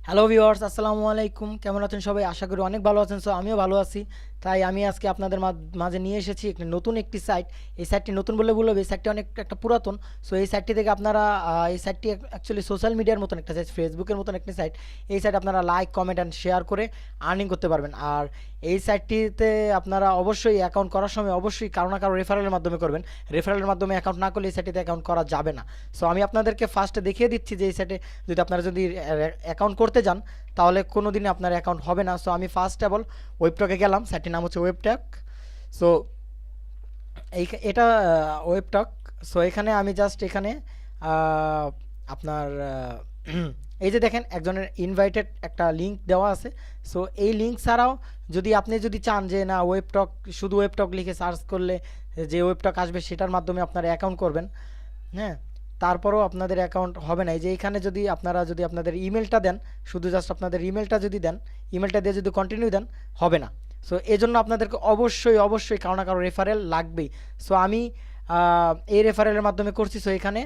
Hello viewers, আসসালামু আলাইকুম। কেমন আছেন সবাই? আশা করি অনেক ভালো আছেন। আমিও ভালো আছি। তাই আমি আজকে আপনাদের মাঝে নিয়ে এসেছি নতুন একটি সাইট। এই সাইটটি নতুন বললে ভুল হবে, এই সাইটটি অনেক একটা পুরাতন। এই সাইটটি থেকে আপনারা এই সাইটটি অ্যাকচুয়ালি সোশ্যাল মিডিয়ার মতন একটা সাইট, ফেসবুকের মতন একটি সাইট। এই সাইট আপনারা লাইক, কমেন্ট অ্যান্ড শেয়ার করে আর্নিং করতে পারবেন। আর এই সাইটটিতে আপনারা অবশ্যই অ্যাকাউন্ট করার সময় অবশ্যই কারো না কারো রেফারেলের মাধ্যমে করবেন। রেফারেলের মাধ্যমে অ্যাকাউন্ট না করলে এই সাইটটিতে অ্যাকাউন্ট করা যাবে না। আমি আপনাদেরকে ফার্স্টে দেখিয়ে দিচ্ছি যে এই সাইটে যদি আপনারা যদি অ্যাকাউন্ট করতে যান তাহলে কোনো দিনই আপনার অ্যাকাউন্ট হবে না। আমি ফার্স্ট অফ অল ওয়েবটকে গেলাম। সাইটটির নাম হচ্ছে ওয়েবটক। সো এটা ওয়েবটক। এখানে আমি জাস্ট এখানে আহ, আপনার এই যে দেখেন একজনের ইনভাইটেড একটা লিঙ্ক দেওয়া আছে। এই লিঙ্ক ছাড়াও আপনি যদি চান যে না ওয়েবটক, শুধু ওয়েবটক লিখে সার্চ করলে যে ওয়েবটক আসবে সেটার মাধ্যমে আপনারা অ্যাকাউন্ট করবেন, হ্যাঁ, তারপরেও আপনাদের অ্যাকাউন্ট হবে না। এই যে এখানে যদি আপনারা যদি আপনাদের ইমেলটা দেন, শুধু জাস্ট আপনাদের ইমেলটা যদি দেন, ইমেলটা দিয়ে যদি কন্টিনিউ দেন, হবে না। এজন্য আপনাদেরকে অবশ্যই অবশ্যই কারো না কারো রেফারেল লাগবেই। আমি এই রেফারেলের মাধ্যমে করছি। এখানে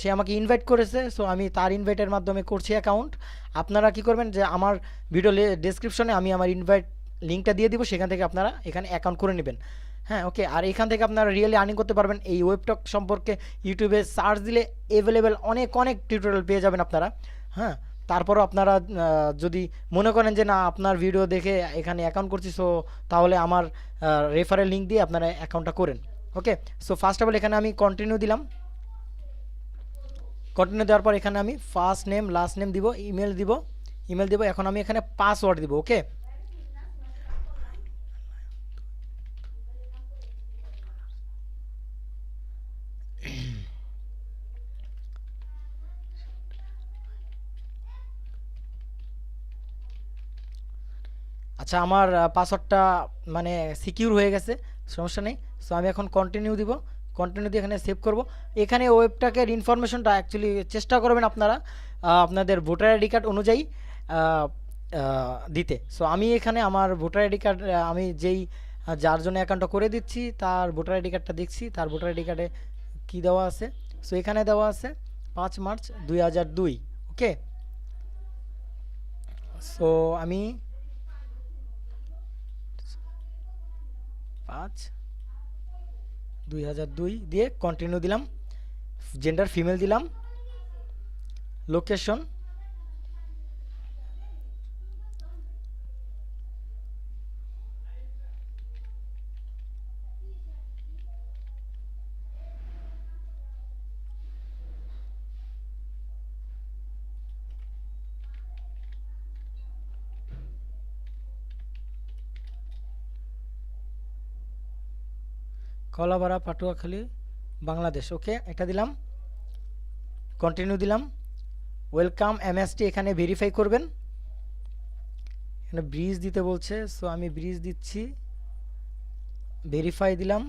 সে আমাকে ইনভাইট করেছে। আমি তার ইনভাইটের মাধ্যমে করছি অ্যাকাউন্ট। আপনারা কি করবেন যে আমার ভিডিও ডেসক্রিপশনে আমি আমার ইনভাইট লিঙ্কটা দিয়ে দিব, সেখান থেকে আপনারা এখানে অ্যাকাউন্ট করে নেবেন। হ্যাঁ, ওকে। আর এখান থেকে আপনারা রিয়েলি আর্নিং করতে পারবেন। এই ওয়েবটক সম্পর্কে ইউটিউবে সার্চ দিলে অ্যাভেলেবেল অনেক অনেক টিউটোরিয়াল পেয়ে যাবেন আপনারা। হ্যাঁ, তারপরও আপনারা যদি মনে করেন যে না আপনার ভিডিও দেখে এখানে অ্যাকাউন্ট করছি, তাহলে আমার রেফারেল লিঙ্ক দিয়ে আপনারা অ্যাকাউন্টটা করেন। ওকে। ফার্স্ট অফ অল এখানে আমি কন্টিনিউ দিলাম। কন্টিনিউ দেওয়ার পর এখানে আমি ফার্স্ট নেম লাস্ট নেম দিব, ইমেল দিব, এখন আমি এখানে পাসওয়ার্ড দিব। ওকে। আচ্ছা, আমার পাসওয়ার্ডটা মানে সিকিউর হয়ে গেছে, সমস্যা নেই। আমি এখন কন্টিনিউ দিব। কন্টিনিউ দিয়ে এখানে সেভ করব। এখানে ওয়েবটাকের ইনফরমেশনটা অ্যাকচুয়ালি চেষ্টা করবেন আপনারা আপনাদের ভোটার আইডি কার্ড অনুযায়ী আহ, দিতে। আমি এখানে আমার ভোটার আইডি কার্ড, আমি যেই যার জন্য অ্যাকাউন্টটা করে দিচ্ছি তার ভোটার আইডি কার্ডটা দেখছি, তার ভোটার আইডি কার্ডে কী দেওয়া আছে। এখানে দেওয়া আছে 5 মার্চ 2002। ওকে। আমি 5/2002 দিয়ে কন্টিনিউ দিলাম। জেন্ডার ফিমেল দিলাম। লোকেশন কলাপাড়া, পাটুয়াখালী, বাংলাদেশ। ওকে, এটা দিলাম। কন্টিনিউ দিলাম। ওয়েলকাম এমএসটি এখানে ভেরিফাই করবেন। এখানে ব্রিজ দিতে বলছে, আমি ব্রিজ দিচ্ছি। ভেরিফাই দিলাম।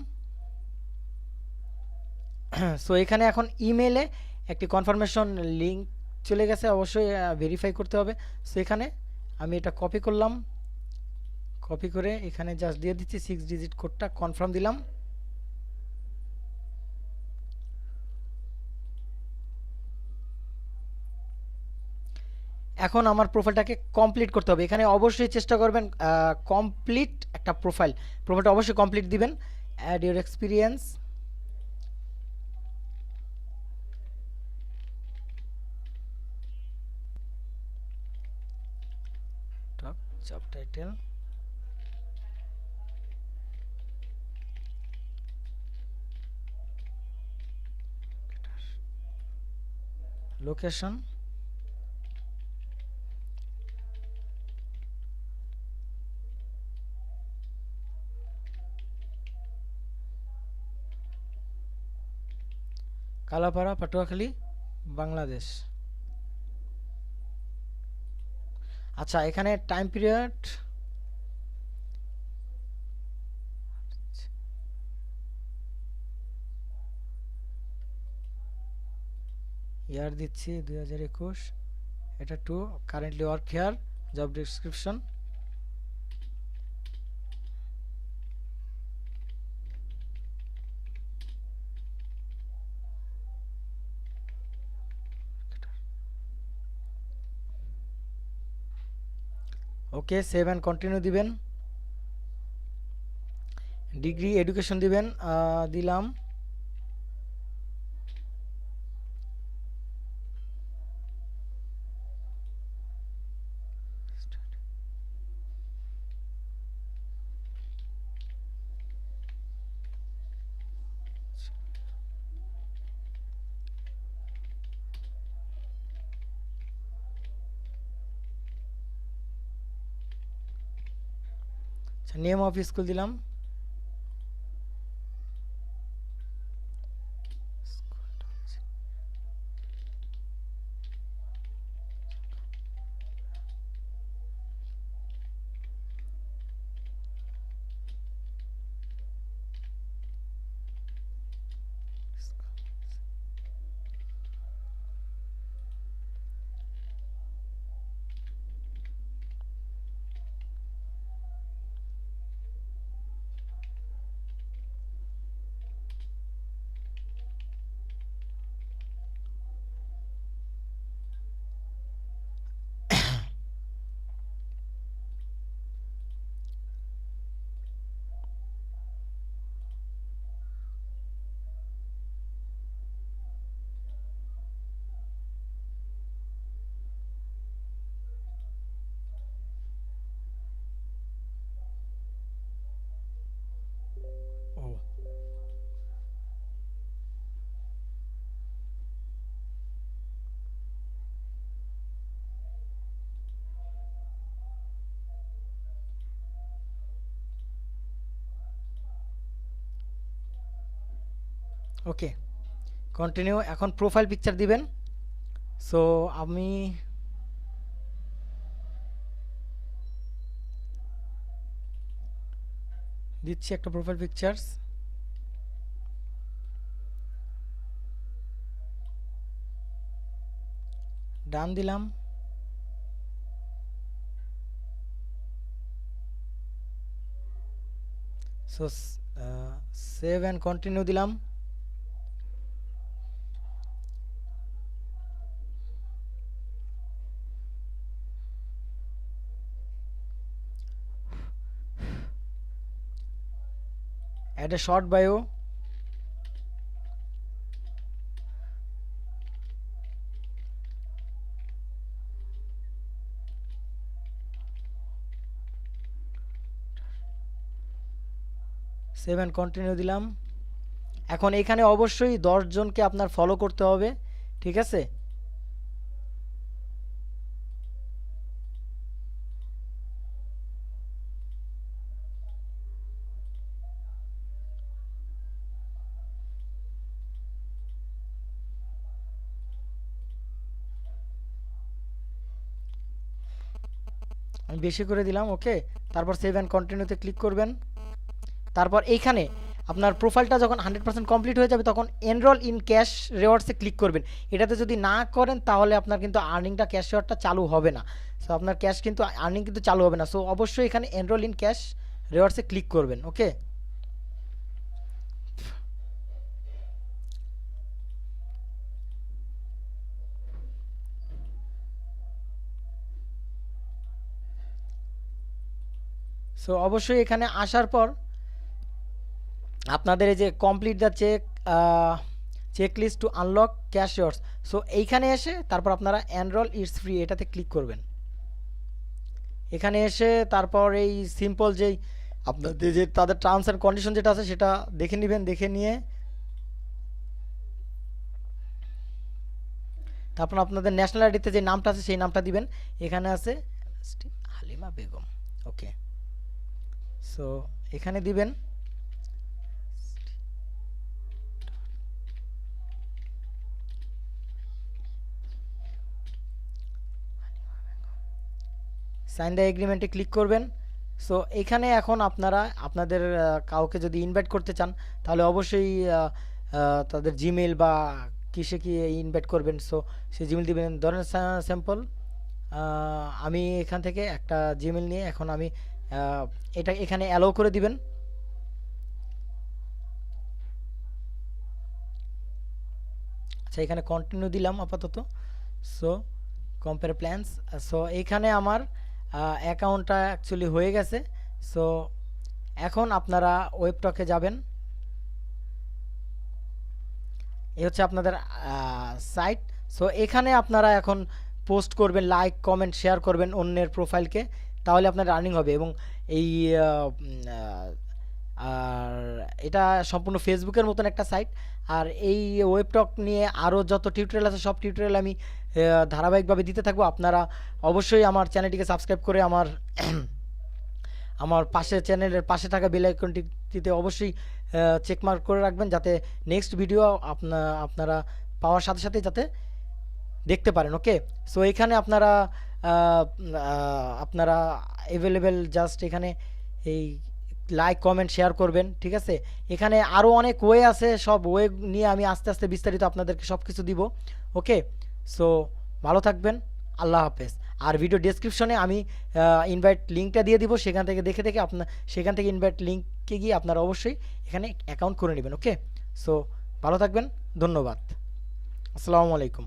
এখানে এখন ইমেলে একটি কনফার্মেশন লিঙ্ক চলে গেছে, অবশ্যই ভেরিফাই করতে হবে। এখানে আমি এটা কপি করলাম। কপি করে এখানে জাস্ট দিয়ে দিচ্ছি 6 ডিজিট কোডটা, কনফার্ম দিলাম। এখন আমার প্রোফাইলটাকে কমপ্লিট করতে হবে। এখানে অবশ্যই চেষ্টা করবেন কমপ্লিট একটা প্রোফাইলটা অবশ্যই কমপ্লিট দিবেন। Add your experience, top job title, location, Kalapara, Patuakhali, Bangladesh. আচ্ছা, এখানে টাইম পিরিয়ড ইয়ার দিচ্ছি 2021। এটা to currently work here, job description. Okay, save and continue দিবেন। ডিগ্রি এডুকেশন দিবেন, দিলাম। আচ্ছা, নেম অফ স্কুল দিলাম। Oh, okay, continue. এখন প্রোফাইল পিকচার দিবেন। সো আমি দিচ্ছি একটা প্রোফাইল পিকচার্স। ডান দিলাম। সো সেভ অ্যান্ড কন্টিনিউ দিলাম। Add a short bio. Save and continue দিলাম। এখন এখানে অবশ্যই 10 জনকে আপনার ফলো করতে হবে, ঠিক আছে? আমি বেশি করে দিলাম, ওকে। তারপর সেভ অ্যান্ড কন্টিনিউতে ক্লিক করবেন। তারপর এইখানে আপনার প্রোফাইলটা যখন 100% কমপ্লিট হয়ে যাবে তখন এনরোল ইন ক্যাশ রিওয়ার্ডসে ক্লিক করবেন। এটাতে যদি না করেন তাহলে আপনার কিন্তু আর্নিংটা, ক্যাশ রিওয়ার্ডটা চালু হবে না। সো আপনার ক্যাশ কিন্তু আর্নিং কিন্তু চালু হবে না। সো অবশ্যই এখানে এনরোল ইন ক্যাশ রিওয়ার্ডসে ক্লিক করবেন, ওকে। সো অবশ্যই এখানে আসার পর আপনাদের এই যে complete the check list to unlock cash rewards, so এইখানে এসে তারপর আপনারা এনরোল ইটস ফ্রি এটাতে ক্লিক করবেন। এখানে এসে তারপর এই সিম্পল যেই আপনাদের যে তাদের টার্মস অ্যান্ড কন্ডিশন যেটা আছে সেটা দেখে নেবেন। দেখে নিয়ে তারপর আপনাদের ন্যাশনাল আইডিতে যে নামটা আছে সেই নামটা দিবেন। এখানে আছে হালিমা বেগম, ওকে। সো এখানে দিবেন। সাইন দ্য এগ্রিমেন্টে ক্লিক করবেন। সো এখানে এখন আপনারা আপনাদের কাউকে যদি ইনভাইট করতে চান তাহলে অবশ্যই তাদের জিমেল বা কিসে কি ইনভাইট করবেন। সো সেই জিমেল দিবেন। ধরেন স্যাম্পল আমি এখান থেকে একটা জিমেল নিয়ে এখন আমি এটা এখানে অ্যালাউ করে দিবেন। আচ্ছা, এখানে কন্টিনিউ দিলাম আপাতত। So compare plans. সো এইখানে আমার অ্যাকাউন্টটা অ্যাকচুয়ালি হয়ে গেছে। সো এখন আপনারা ওয়েবটকে যাবেন। এই হচ্ছে আপনাদের সাইট। সো এখানে আপনারা এখন পোস্ট করবেন, লাইক কমেন্ট শেয়ার করবেন অন্যের প্রোফাইলকে, তাহলে আপনার আর্নিং হবে। এবং এই আর এটা সম্পূর্ণ ফেসবুকের মতন একটা সাইট। আর এই ওয়েবটক নিয়ে আরও যত টিউটোরিয়াল আছে সব টিউটোরিয়াল আমি ধারাবাহিকভাবে দিতে থাকবো। আপনারা অবশ্যই আমার চ্যানেলটিকে সাবস্ক্রাইব করে আমার আমার পাশে চ্যানেলের পাশে থাকা বেল আইকনটিতে অবশ্যই চেকমার্ক করে রাখবেন, যাতে নেক্সট ভিডিও আপনারা পাওয়ার সাথে সাথে যাতে দেখতে পারেন। ওকে, সো এখানে আপনারা আপনারা অ্যাভেলেবেল, জাস্ট এখানে এই লাইক কমেন্ট শেয়ার করবেন, ঠিক আছে। এখানে আরও অনেক ওয়ে আছে, সব ওয়ে নিয়ে আমি আস্তে আস্তে বিস্তারিত আপনাদেরকে সব কিছু দিব। ওকে, সো ভালো থাকবেন, আল্লাহ হাফেজ। আর ভিডিও ডেসক্রিপশনে আমি ইনভাইট লিঙ্কটা দিয়ে দিব, সেখান থেকে দেখে দেখে সেখান থেকে ইনভাইট লিঙ্কে গিয়ে আপনারা অবশ্যই এখানে অ্যাকাউন্ট করে নেবেন। ওকে, সো ভালো থাকবেন, ধন্যবাদ, আসসালামু আলাইকুম।